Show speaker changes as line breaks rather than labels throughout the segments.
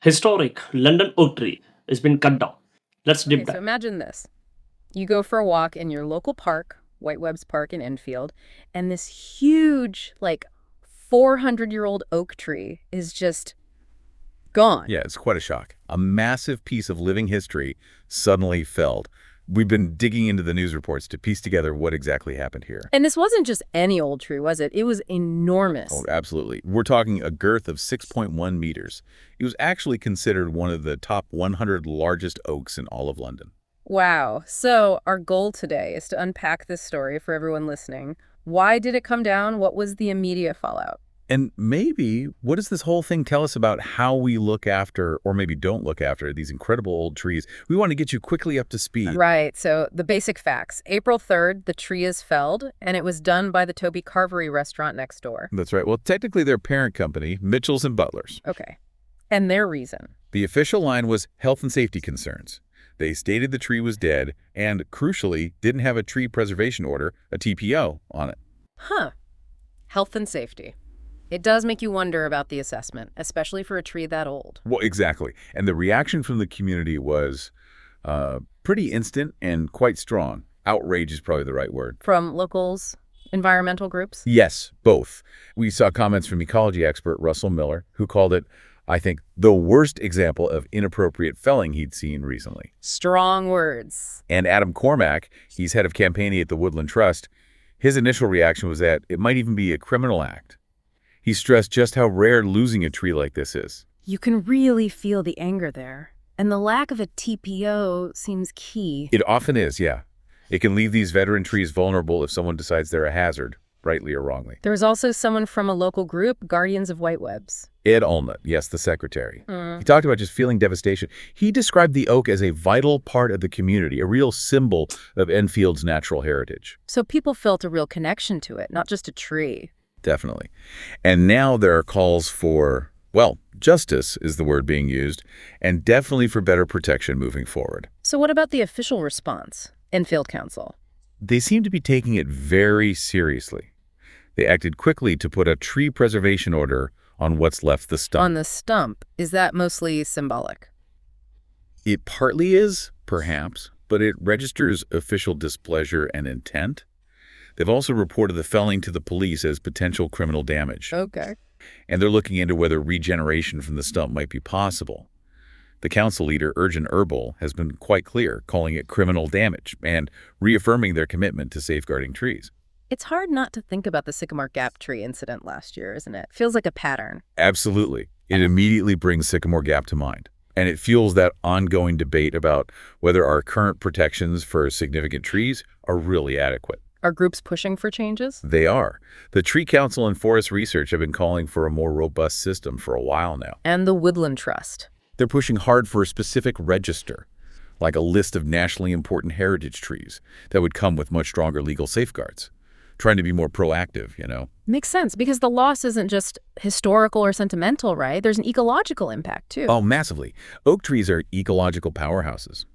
Historic London oak tree has been cut down. Let's
Okay,
deep
so
dive.
imagine this. You go for a walk in your local park, White Webb's Park in Enfield, and this huge, like 400-year-old oak tree is just gone.
Yeah, it's quite a shock. A massive piece of living history suddenly felled. We've been digging into the news reports to piece together what exactly happened here.
And this wasn't just any old tree, was it? It was enormous.
Oh, absolutely. We're talking a girth of 6.1 meters. It was actually considered one of the top 100 largest oaks in all of London.
Wow. So our goal today is to unpack this story for everyone listening. Why did it come down? What was the immediate fallout?
And maybe, what does this whole thing tell us about how we look after, or maybe don't look after, these incredible old trees? We want to get you quickly up to speed.
Right. So the basic facts. April 3rd, the tree is felled, and it was done by the Toby Carvery restaurant next door.
That's right. Well, technically their parent company, Mitchells and Butlers.
Okay. And their reason.
The official line was health and safety concerns. They stated the tree was dead and, crucially, didn't have a tree preservation order, a TPO, on it.
Huh. Health and safety. It does make you wonder about the assessment, especially for a tree that old.
Well, exactly. And the reaction from the community was pretty instant and quite strong. Outrage is probably the right word.
From locals, environmental groups?
Yes, both. We saw comments from ecology expert Russell Miller, who called it, I think, the worst example of inappropriate felling he'd seen recently.
Strong words.
And Adam Cormack, he's head of campaigning at the Woodland Trust, his initial reaction was that it might even be a criminal act. He stressed just how rare losing a tree like this is.
You can really feel the anger there. And the lack of a TPO seems key.
It often is, yeah. It can leave these veteran trees vulnerable if someone decides they're a hazard, rightly or wrongly.
There was also someone from a local group, Guardians of White Webbs.
Ed Olnut, yes, the secretary. He talked about just feeling devastation. He described the oak as a vital part of the community, a real symbol of Enfield's natural heritage.
So people felt a real connection to it, not just a tree.
Definitely. And now there are calls for, well, justice is the word being used, and definitely for better protection moving forward.
So what about the official response? Enfield Council.
They seem to be taking it very seriously. They acted quickly to put a tree preservation order on what's left the stump.
On the stump, is that mostly symbolic?
It partly is, perhaps, but it registers official displeasure and intent. They've also reported the felling to the police as potential criminal damage.
Okay.
And they're looking into whether regeneration from the stump might be possible. The council leader, Urgent Herbal, has been quite clear, calling it criminal damage and reaffirming their commitment to safeguarding trees.
It's hard not to think about the Sycamore Gap tree incident last year, isn't it? Feels like a pattern.
Absolutely. It immediately brings Sycamore Gap to mind. And it fuels that ongoing debate about whether our current protections for significant trees are really adequate.
Are groups pushing for changes?
They are. The Tree Council and Forest Research have been calling for a more robust system for a while now.
And the Woodland Trust.
They're pushing hard for a specific register, like a list of nationally important heritage trees that would come with much stronger legal safeguards. Trying to be more proactive, you know.
Makes sense, because the loss isn't just historical or sentimental, right? There's an ecological impact, too.
Oh, massively. Oak trees are ecological powerhouses.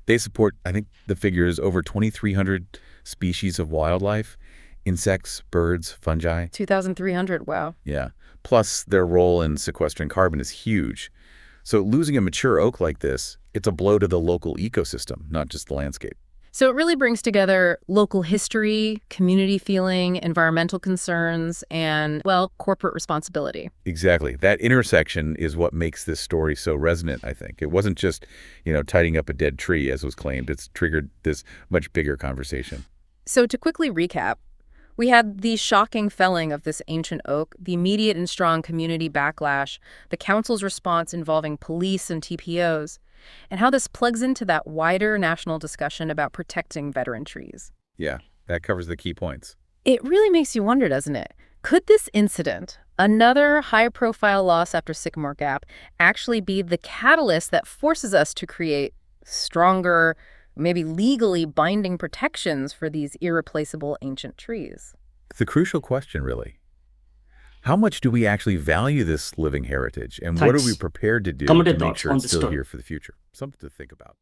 They support, I think the figure is over 2,300 species of wildlife, insects, birds, fungi.
2,300, wow.
Yeah. Plus, their role in sequestering carbon is huge. So losing a mature oak like this, it's a blow to the local ecosystem, not just the landscape.
So it really brings together local history, community feeling, environmental concerns, and, well, corporate responsibility.
Exactly. That intersection is what makes this story so resonant, I think. It wasn't just, tidying up a dead tree, as was claimed. It's triggered this much bigger conversation.
So to quickly recap, we had the shocking felling of this ancient oak, the immediate and strong community backlash, the council's response involving police and TPOs, and how this plugs into that wider national discussion about protecting veteran trees.
Yeah, that covers the key points.
It really makes you wonder, doesn't it? Could this incident, another high-profile loss after Sycamore Gap, actually be the catalyst that forces us to create stronger, maybe legally binding protections for these irreplaceable ancient trees?
It's a crucial question, really. How much do we actually value this living heritage, and what
Thanks.
are we prepared to do
Comment
to
your
make
thoughts
sure
on
it's
this
still
story.
here for the future? Something to think about.